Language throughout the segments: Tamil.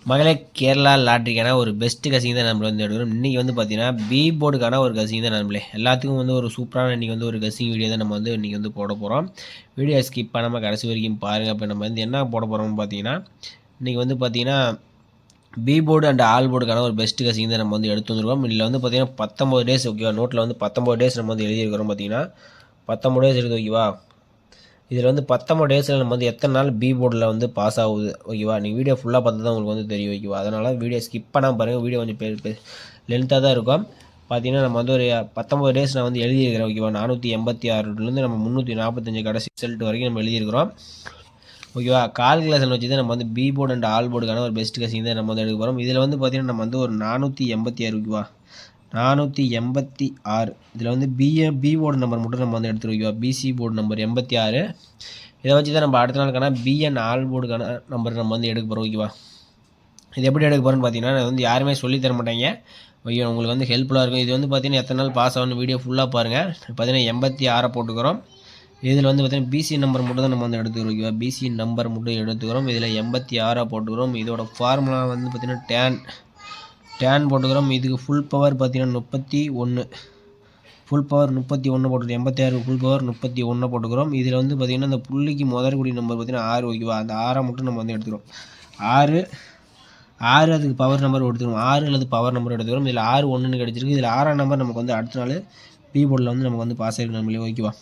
மகளே கேரளா லாட்ரிக்கான ஒரு பெஸ்ட் கசிங் தான் நம்ம வந்து எடுக்கிறோம். இன்றைக்கி வந்து பார்த்தீங்கன்னா பி போர்டுக்கான ஒரு கசிங் தான் நம்மளே எல்லாத்துக்கும் வந்து ஒரு சூப்பரான இன்றைக்கி வந்து ஒரு கசிங் வீடியோ தான் நம்ம வந்து இன்றைக்கி வந்து போட போகிறோம். வீடியோ ஸ்கிப் பண்ணாமல் கடைசி வரைக்கும் பாருங்கள். இப்போ நம்ம வந்து என்ன போட போகிறோம்னு பார்த்தீங்கன்னா இன்றைக்கி வந்து பார்த்தீங்கன்னா பி போர்டு அண்ட் ஆல் போர்டுக்கான ஒரு பெஸ்ட் கசிங் தான் நம்ம வந்து எடுத்து வந்துருக்கோம். இதில் வந்து பார்த்தீங்கன்னா 19 டேஸ் ஓகேவா, நோட்டில் வந்து 19 டேஸ் நம்ம வந்து எழுதியிருக்கிறோம். பார்த்தீங்கன்னா 19 டேஸ் இருக்குது ஓகேவா. இதில் வந்து 19 டேஸில் நம்ம வந்து எத்தனை நாள் பி போர்டில் வந்து பாஸ் ஆகுது ஓகேவா. நீங்கள் வீடியோ ஃபுல்லாக பார்த்து தான் உங்களுக்கு வந்து தெரியும் ஓகேவா. அதனால் வீடியோ ஸ்கிப் பண்ணாமல் பாருங்கள். வீடியோ கொஞ்சம் லென்த்தாக தான் இருக்கும். பார்த்தீங்கன்னா நம்ம வந்து ஒரு 19 டேஸ் நான் வந்து எழுதியிருக்கிறேன் ஓகேவா. 486லேருந்து நம்ம 345 கடைசி ரிசல்ட் வரைக்கும் நம்ம எழுதியிருக்கிறோம் ஓகேவா. கால்குலேஷன் வச்சு தான் நம்ம வந்து பி போர்டு அண்ட் ஆல் போர்டுக்கான ஒரு பெஸ்ட் கசிங் தான் நம்ம வந்து எடுக்க போகிறோம். இதில் வந்து பார்த்தீங்கன்னா நம்ம வந்து ஒரு 486 ஓகேவா, 486. இதில் வந்து பி போர்டு நம்பர் மட்டும் நம்ம வந்து எடுத்துருக்கோம். PC board number 86. இதை வச்சு தான் நம்ம அடுத்த நாளுக்கான பிஎன் ஆல் போர்டுக்கான நம்பர் நம்ம வந்து எடுக்க போகிறோம் ஓகேவா. இது எப்படி எடுக்க போகிறோன்னு பார்த்தீங்கன்னா அது வந்து யாருமே சொல்லித்தர மாட்டாங்க ஓகே. உங்களுக்கு வந்து ஹெல்ப்ஃபுல்லாக இருக்கும். இது வந்து பார்த்தீங்கன்னா எத்தனை நாள் பாஸ் ஆகணும் வீடியோ ஃபுல்லாக பாருங்கள். பார்த்தீங்கன்னா 86 போட்டுக்கிறோம். இதில் வந்து பார்த்தீங்கன்னா பிசி நம்பர் மட்டும் தான் நம்ம வந்து எடுத்துக்கிறோம் ஓகேவா. பிசி நம்பர் மட்டும் எடுத்துக்கிறோம். இதில் 86 போட்டுக்கிறோம். இதோட ஃபார்முலா வந்து பார்த்தீங்கன்னா டேன் போட்டுக்கிறோம். இதுக்கு ஃபுல் பவர் பார்த்தீங்கன்னா 31, ஃபுல் பவர் 31 போட்டுக்கிறோம். 86 ஃபுல் பவர் 31 போட்டுக்கிறோம். இதில் வந்து பார்த்திங்கன்னா இந்த புள்ளிக்கு முதற்கூடிய நம்பர் பார்த்திங்கன்னா 6 ஓகேவா. அந்த 6 மட்டும் நம்ம வந்து எடுத்துக்கிறோம். 6 அதுக்கு பவர் நம்பர் எடுத்துக்கிறோம். 6 அல்லது பவர் நம்பர் எடுத்துக்கிறோம். இதில் 6 1ன்னு கிடச்சிருக்கு. இதில் 6ஆம் நம்பர் நமக்கு வந்து அடுத்த நாள் பி போர்டில் வந்து நமக்கு வந்து பாஸ் ஆகிருக்கு நம்மளே ஓகேவா.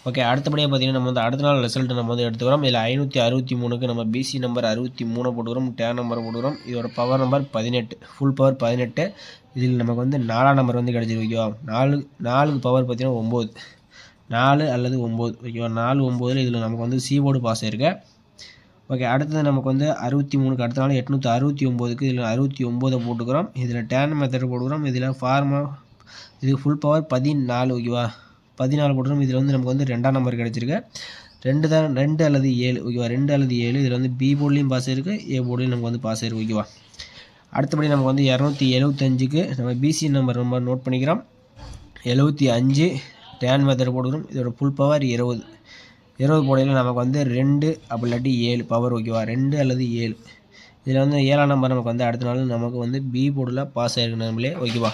ஓகே, அடுத்தபடியாக பார்த்தீங்கன்னா நம்ம வந்து அடுத்த நாள் ரிசல்ட் நம்ம வந்து எடுத்துக்கிறோம். இதில் 563க்கு நம்ம பிசி நம்பர் 63 போட்டுக்கிறோம். டேன் நம்பர் போட்டுக்கிறோம். இதோட பவர் நம்பர் 18, ஃபுல் பவர் 18. இதில் நமக்கு வந்து 4ஆம் நம்பர் வந்து கிடச்சிருக்கு ஓகேவா. 4க்கு பவர் பார்த்தீங்கன்னா 9, 4 அல்லது 9 ஓகேவா. 4 9 இதில் நமக்கு வந்து சி போர்டு பாஸ் ஆயிருக்கு. ஓகே, அடுத்தது நமக்கு வந்து 63க்கு அடுத்த நாள் 869க்கு இதில் 69 போட்டுக்கிறோம். இதில் டேன் மெத்தட் போட்டுக்கிறோம். இதில் இதுக்கு ஃபுல் பவர் 14 ஓகேவா. 14 போட்டுக்கிறோம். இதில் வந்து நமக்கு வந்து 2ஆம் நம்பர் கிடச்சிருக்கு. 2 அல்லது 7 ஓகேவா. 2 அல்லது 7 இதில் வந்து பி போர்ட்லேயும் பாஸ் ஆயிருக்கு, ஏ போர்ட்லேயும் நமக்கு வந்து பாஸ் ஆயிருக்கு ஓகேவா. அடுத்தபடி நமக்கு வந்து 275க்கு நம்ம பிசி நம்பர் நோட் பண்ணிக்கிறோம். 75 டேன் மெத்தட் போட்டுக்கிறோம். இதோட ஃபுல் பவர் 20 போடையில் நமக்கு வந்து 2 அப்படி இல்லாட்டி 7 பவர் ஓகேவா. 2 அல்லது 7 இதில் வந்து 7ஆம் நம்பர் நமக்கு வந்து அடுத்த நாள் நமக்கு வந்து பி போர்டில் பாஸ் ஆகிருக்கு நம்மளே ஓகேவா.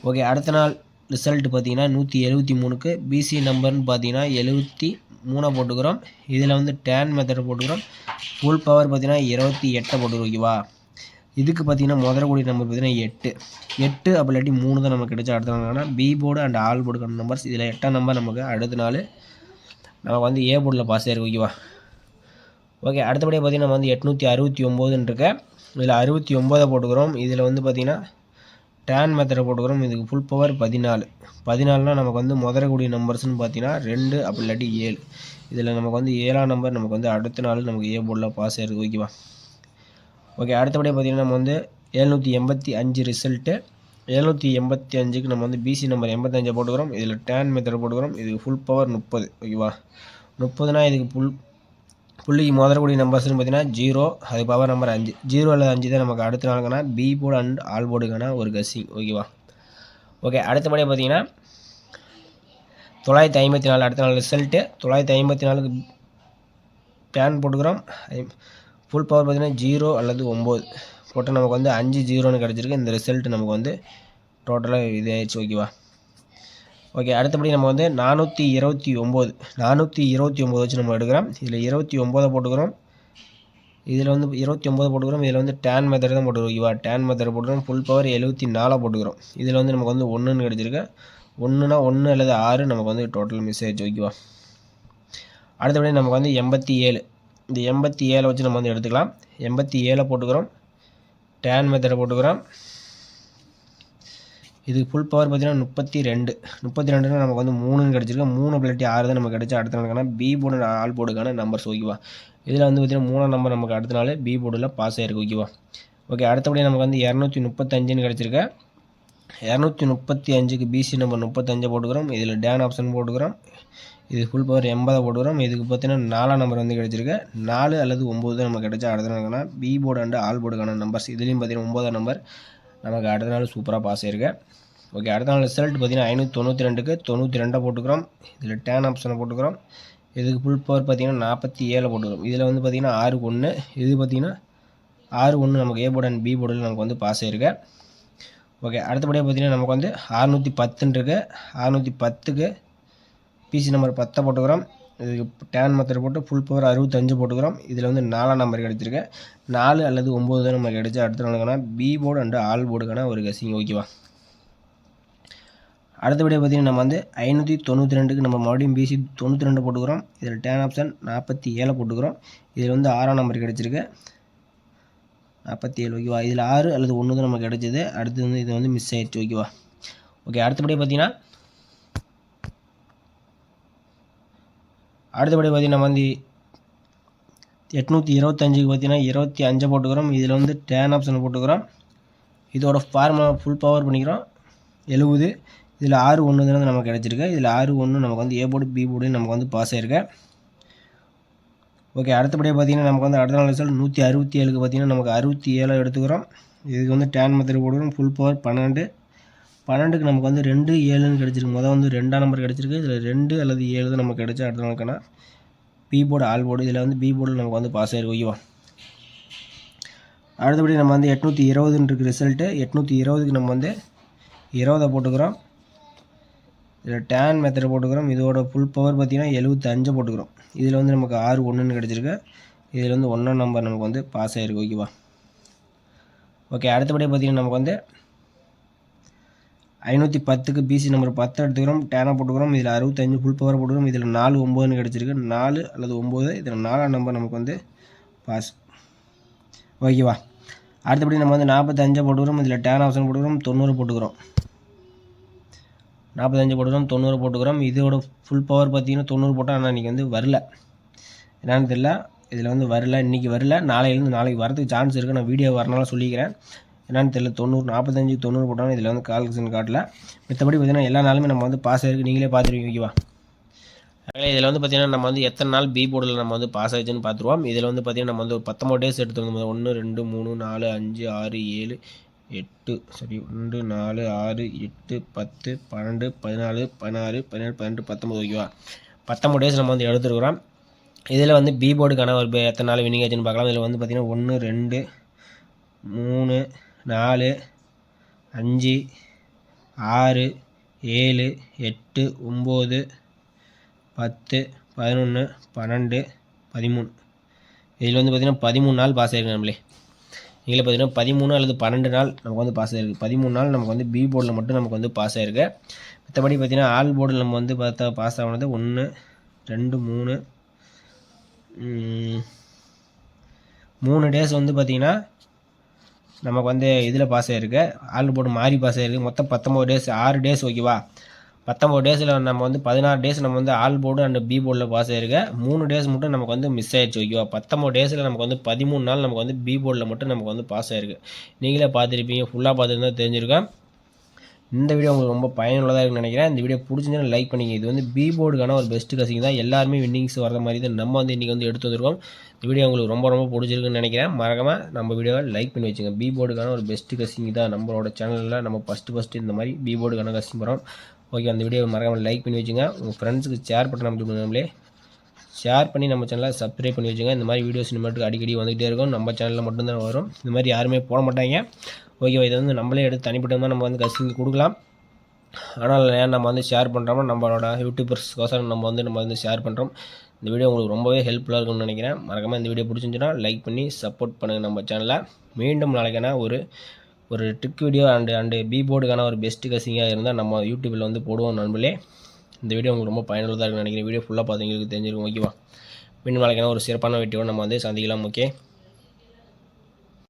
ஓகே, அடுத்த நாள் ரிசல்ட் பார்த்தீங்கன்னா 173க்கு பிசி நம்பர்னு பார்த்தீங்கன்னா 73 போட்டுக்கிறோம். இதில் வந்து டேன் மெத்தட் போட்டுக்கிறோம். ஃபுல் பவர் பார்த்தீங்கன்னா 28 போட்டுக்கிறோம் ஓகேவா. இதுக்கு பார்த்தீங்கன்னா முதல்கூடிய நம்பர் பார்த்தீங்கன்னா 8 அப்படி இல்லாட்டி 3 தான் நமக்கு கிடைச்ச அடுத்த நாள் பி போர்டு அண்ட் ஆல் போர்டுக்கான நம்பர்ஸ். இதில் 8ஆம் நம்பர் நமக்கு அடுத்த நாள் நமக்கு வந்து ஏ போர்டில் பாஸ் ஆயிருக்கு ஓகேவா. ஓகே, அடுத்தபடியாக பார்த்தீங்கன்னா நம்ம வந்து 869 இருக்கு. இதில் 69 போட்டுக்கிறோம். இதில் வந்து பார்த்தீங்கன்னா டேன் மெத்தடை போட்டுக்கிறோம். இதுக்கு ஃபுல் பவர் 14 நமக்கு வந்து முதலக்கூடிய நம்பர்ஸ்னு பார்த்தீங்கன்னா 2 அப்படி இல்லாட்டி 7. இதில் நமக்கு வந்து 7ஆம் நம்பர் நமக்கு வந்து அடுத்த நாள் நமக்கு ஏ போர்டில் பாஸ் ஆயிருக்கு ஓகேவா. ஓகே, அடுத்தபடியாக பார்த்தீங்கன்னா நம்ம வந்து 785 ரிசல்ட்டு. 785க்கு நம்ம வந்து பிசி நம்பர் 85 போட்டுக்கிறோம். இதில் டேன் மெத்தடை போட்டுக்கிறோம். இதுக்கு ஃபுல் பவர் 30 ஓகேவா. 30னா இதுக்கு புள்ளிக்கு முதலக்கூடிய நம்பர்ஸ்னு பார்த்தீங்கன்னா 0, அது பவர் நம்பர் 5. 0 அல்லது 5 தான் நமக்கு அடுத்த நாளுக்கான பி போர்டு அண்ட் ஆல் போர்டுக்கான ஒரு கசிங் ஓகேவா. ஓகே, அடுத்தபடியாக பார்த்தீங்கன்னா 954 அடுத்த நாள் ரிசல்ட்டு. 954க்கு டேன் போட்டுக்கிறோம். ஃபுல் பவர் பார்த்தீங்கன்னா 0 அல்லது 9 போட்டால் நமக்கு வந்து 5 0ன்னு கிடச்சிருக்கு. இந்த ரிசல்ட் நமக்கு வந்து டோட்டலாக இதாகிடுச்சு ஓகேவா. ஓகே, அடுத்தபடி நம்ம வந்து 429 வச்சு நம்ம எடுக்கிறோம். இதில் 29 போட்டுக்கிறோம். இதில் வந்து 29 போட்டுக்கிறோம். இதில் வந்து டேன் மெத்தட் தான் போட்டுக்கிறோம் ஓகேவா. டேன் மெத்தட் போட்டுக்கிறோம். ஃபுல் பவர் 74 போட்டுக்கிறோம். இதில் வந்து நமக்கு வந்து 1ன்னு கிடச்சிருக்கு. 1னா 1 அல்லது 6 நமக்கு வந்து டோட்டல் மிஸ் ஆயிடுச்சு ஓகேவா. அடுத்தபடி நமக்கு வந்து 87. இந்த 87 வச்சு நம்ம வந்து எடுத்துக்கலாம். 87 போட்டுக்கிறோம். டேன் மெத்தட் போட்டுக்கிறோம். இதுக்கு ஃபுல் பவர் பார்த்தீங்கன்னா 32னா நமக்கு வந்து 3ன்னு கிடச்சிருக்கு. 3 பிளட்டி 6 தான் நமக்கு கிடச்சி அடுத்த நாளுக்கான பி போர்டு ஆல் போர்டுக்கான நம்பர்ஸ் ஓகேவா. இதில் வந்து பார்த்தீங்கன்னா 3ஆம் நம்பர் நமக்கு அடுத்த நாள் பி போர்டில் பாஸ் ஆகிருக்கு ஓகேவா. ஓகே, அடுத்தபடி நமக்கு வந்து 235ன்னு கிடச்சிருக்கு. 235க்கு பிசி நம்பர் 35 போட்டுக்கிறோம். இதில் டேன் ஆப்ஷன் போட்டுக்கிறோம். இது ஃபுல் பவர் 80 போட்டுக்கிறோம். இதுக்கு பார்த்தீங்கன்னா 4ஆம் நம்பர் வந்து கிடச்சிருக்கு. 4 அல்லது 9 தான் நமக்கு கிடச்சா அடுத்த நாளுக்கான பி போர்டு அண்ட் ஆல் போர்டுக்கான நம்பர்ஸ். இதுலேயும் பார்த்தீங்கன்னா 9ஆம் நம்பர் நமக்கு அடுத்த நாள் சூப்பராக பாஸ் ஆகிருக்கு. ஓகே, அடுத்த நாள் ரிசல்ட் பார்த்தீங்கன்னா 592க்கு 92 போட்டுக்கிறோம். இதில் டேன் ஆப்ஷனை போட்டுக்கிறோம். இதுக்கு ஃபுல் பவர் பார்த்தீங்கன்னா 47 போட்டுக்கிறோம். இதில் வந்து பார்த்தீங்கன்னா 6 1. இது பார்த்தீங்கன்னா 61 நமக்கு ஏ போர்டு அண்ட் பி போர்டில் நமக்கு வந்து பாஸ் ஆகிருக்கு. ஓகே, அடுத்தபடியாக பார்த்தீங்கன்னா நமக்கு வந்து 610 இருக்குது. 610க்கு பிசி நம்பர் 10 போட்டுக்கிறோம். இதுக்கு டேன் மெத்தட் போட்டு ஃபுல் பவர் 65 போட்டுக்கிறோம். இதில் வந்து 4ஆம் நம்பர் கிடச்சிருக்கு. 4 அல்லது 9 தான் நமக்கு கிடச்சி. அடுத்த நாளுக்கான பி போர்டு அண்டு ஆல் போர்டுக்கான ஒரு கெஸ்ஸிங். ஓகேவா, அடுத்தபடியாக பார்த்தீங்கன்னா நம்ம வந்து 592க்கு நம்ம மறுபடியும் பிசி 92 போட்டுக்கிறோம். இதில் டேன் ஆப்ஷன் 47 போட்டுக்கிறோம். இதில் வந்து 6ஆம் நம்பர் கிடச்சிருக்கு 47. ஓகேவா, இதில் 6 அல்லது 1 தான் நமக்கு கிடச்சிது. அடுத்து வந்து இது வந்து மிஸ் ஆயிடுச்சு. ஓகேவா, ஓகே, அடுத்தபடியாக பார்த்தீங்கன்னா நம்ம வந்து 825க்கு பார்த்தீங்கன்னா 25 போட்டுக்கிறோம். இதில் வந்து டேன் ஆப்ஷன் போட்டுக்கிறோம். இதோட ஃபார்முலா ஃபுல் பவர் பண்ணிக்கிறோம் 70. இதில் 61 தான் நமக்கு கிடச்சிருக்கு. இதில் 61 நமக்கு வந்து ஏ போர்டு பி போர்டு நமக்கு வந்து பாஸ் ஆகிருக்கு. ஓகே, அடுத்தபடியாக பார்த்தீங்கன்னா நமக்கு வந்து அடுத்த நாள் ரிசல்ட் 167க்கு பார்த்தீங்கன்னா நமக்கு 67 எடுத்துக்கிறோம். இதுக்கு வந்து டேன் மெத்தட் போடுறோம். Full power 12. 12க்கு நமக்கு வந்து 2 7ன்னு கிடச்சிருக்கு. முதல் வந்து 2ஆம் நம்பர் கிடச்சிருக்கு. இதில் 2 அல்லது 7 தான் நமக்கு கிடச்சி. அடுத்த நாளுக்கான பி போர்டு ஆல் போர்டு. இதில் வந்து பி போர்டில் நமக்கு வந்து பாஸ் ஆகிருக்கு. ஓகேவா, அடுத்தபடி நம்ம வந்து 820 இருக்குது ரிசல்ட்டு. 820க்கு நம்ம வந்து 20 போட்டுக்கிறோம். இதில் டேன் மெத்தட் போட்டுக்கிறோம். இதோட ஃபுல் பவர் பார்த்திங்கன்னா 75 போட்டுக்கிறோம். இதில் வந்து நமக்கு 61ன்னு கிடச்சிருக்கு. இதில் வந்து 1ஆம் நம்பர் நமக்கு வந்து பாஸ் ஆகிருக்கு. ஓகேவா, ஓகே, அடுத்தபடியாக பார்த்திங்கன்னா நமக்கு வந்து 510க்கு பிசி நம்பர் 10 எடுத்துக்கிறோம். டேனாக போட்டுக்கிறோம். இதில் 65 ஃபுல் பவர் போட்டுக்கிறோம். இதில் 4 9ன்னு கிடச்சிருக்கு. 4 அல்லது 9. இதில் 4ஆம் நம்பர் நமக்கு வந்து பாஸ். ஓகேவா, அடுத்தபடி நம்ம வந்து 45 போட்டுக்கிறோம். இதில் டேன் ஆப்ஷன் போட்டுக்கிறோம். 90 போட்டுக்கிறோம். 45 போட்டுக்கிறோம். 90 போட்டுக்கிறோம். இதோட ஃபுல் பவர் பார்த்தீங்கன்னா 90 போட்டால், ஆனால் இன்றைக்கி வந்து வரல. என்னன்னு தெரியல, இதில் வந்து வரல. இன்றைக்கி வரல. நாளைக்கு வரதுக்கு சான்ஸ் இருக்குது. நான் வீடியோ வரனால சொல்லிக்கிறேன். என்னன்னு தெரியல. 90 45க்கு 90 போட்டாலும் இதில் வந்து கால்குலேஷன் காட்டல. மற்றபடி பார்த்தீங்கன்னா எல்லா நாளுமே நம்ம வந்து பாஸ் ஆகிருக்கு. நீங்களே பார்த்துருவீங்க. ஓகேவா, அதனால் இதில் வந்து பார்த்திங்கன்னா நம்ம வந்து எத்தனை நாள் பி போர்டில் நம்ம வந்து பாஸ் ஆகிடுச்சுன்னு பார்த்துருவோம். இதில் வந்து பார்த்திங்கன்னா நம்ம வந்து ஒரு 19 டேஸ் எடுத்துருந்தோம். 1 2 3 4 5 6 7 8 சரி 1 4 6 8 10 12 14 16 17 18 19. ஓகேவா, 19 டேஸ் நம்ம வந்து எடுத்துருக்குறோம். இதில் வந்து பி போர்டுக்கான ஒரு எத்தனை நாள் வினிங் ஆச்சுன்னு பார்க்கலாம். இதில் வந்து பார்த்திங்கன்னா 1 2 3 4 5 6 7 8 9 10 11 12 13. இதில் வந்து பார்த்திங்கன்னா 13 நாள் பாஸ் ஆகிருக்கு. நம்மளே இதில் பார்த்திங்கன்னா 13 அல்லது 12 நாள் நமக்கு வந்து பாஸ் ஆகிருக்கு. 13 நாள் நமக்கு வந்து பி போர்டில் மட்டும் நமக்கு வந்து பாஸ் ஆகிருக்கு. மற்றபடி பார்த்திங்கன்னா ஆல் போர்டில் நம்ம வந்து பார்த்தா பாஸ் ஆகினது 1 2 3 டேஸ் வந்து பார்த்திங்கன்னா நமக்கு வந்து இதில் பாஸ் ஆகிருக்கு. ஆல் போர்டு மாறி பாஸ் ஆகிருக்கு. மொத்தம் 19 டேஸ் 6 டேஸ். ஓகேவா, 19 டேஸில் நம்ம வந்து 16 டேஸ் நம்ம வந்து ஆல் போர்டு அண்ட் பி போர்டில் பாஸ் ஆகிருக்கு. 3 டேஸ் மட்டும் நமக்கு வந்து மிஸ் ஆயிடுச்சு. ஓகேவா, 19 டேஸில் நமக்கு வந்து 13 நாள் நமக்கு வந்து பி போர்டில் மட்டும் நமக்கு வந்து பாஸ் ஆகிருக்கு. நீங்களே பார்த்துருப்பீங்க. ஃபுல்லாக பார்த்துருந்தா தெரிஞ்சிருக்கேன். இந்த வீடியோ உங்களுக்கு ரொம்ப பயனுள்ளதாக இருக்குன்னு நினைக்கிறேன். இந்த வீடியோ பிடிச்சிருந்தா லைக் பண்ணிங்க. இது வந்து பி போர்டுக்கான ஒரு பெஸ்ட் கசிங் தான். எல்லாருமே வின்னிங்ஸ் வர மாதிரி தான் நம்ம வந்து இன்றைக்கி வந்து எடுத்து வந்திருக்கோம். இந்த வீடியோ உங்களுக்கு ரொம்ப பிடிச்சிருக்குன்னு நினைக்கிறேன். மறக்காமல் நம்ம வீடியோவை லைக் பண்ணி வச்சுங்க. பி போர்டுக்கான ஒரு பெஸ்ட் கசிங் தான். நம்மளோட சேனலில் நம்ம ஃபஸ்ட்டு இந்த மாதிரி பி போர்டுக்கான கசிங் போகிறோம். ஓகே, அந்த வீடியோவை மறக்காமல் லைக் பண்ணி வச்சுங்க. உங்கள் ஃப்ரெண்ட்ஸுக்கு ஷேர் பண்ண நம்மளே ஷேர் பண்ணி நம்ம சேனலை சப்ஸ்கிரைப் பண்ணி வச்சுங்க. இந்த மாதிரி வீடியோஸ் மட்டும் அடிக்கடி வந்துகிட்டே இருக்கும். நம்ம சேனலில் மட்டும்தான் வரும். இந்த மாதிரி யாருமே போட மாட்டாங்க. ஓகேவா, இதை வந்து நம்மளே எடுத்து தனிப்பட்டமாக நம்ம வந்து கசிங் கொடுக்கலாம். ஆனால் ஏன் நம்ம வந்து ஷேர் பண்ணுறோமோ நம்மளோட யூடியூபர்ஸ்க்கோசரம் நம்ம வந்து ஷேர் பண்ணுறோம். இந்த வீடியோ உங்களுக்கு ரொம்பவே ஹெல்ப்ஃபுல்லாக இருக்கும்னு நினைக்கிறேன். மறக்காமல் இந்த வீடியோ பிடிச்சிருந்துச்சுன்னா லைக் பண்ணி சப்போர்ட் பண்ணுங்கள் நம்ம சேனலை. மீண்டும் நாளைக்கான ஒரு ட்ரிக் வீடியோ அண்டு பி போர்டுக்கான ஒரு பெஸ்ட்டு கசிங்காக இருந்தால் நம்ம யூடியூப்பில் வந்து போடுவோம் நண்பர்களே. இந்த வீடியோ உங்களுக்கு ரொம்ப பயனுள்ளதாக இருக்குன்னு நினைக்கிறேன். வீடியோ ஃபுல்லாக பார்த்தீங்களுக்கு தெரிஞ்சிருக்கும். ஓகேவா, மீண்டும் நாளைக்கான ஒரு சிறப்பான வீடியோவை நம்ம வந்து சந்திக்கலாம். ஓகே.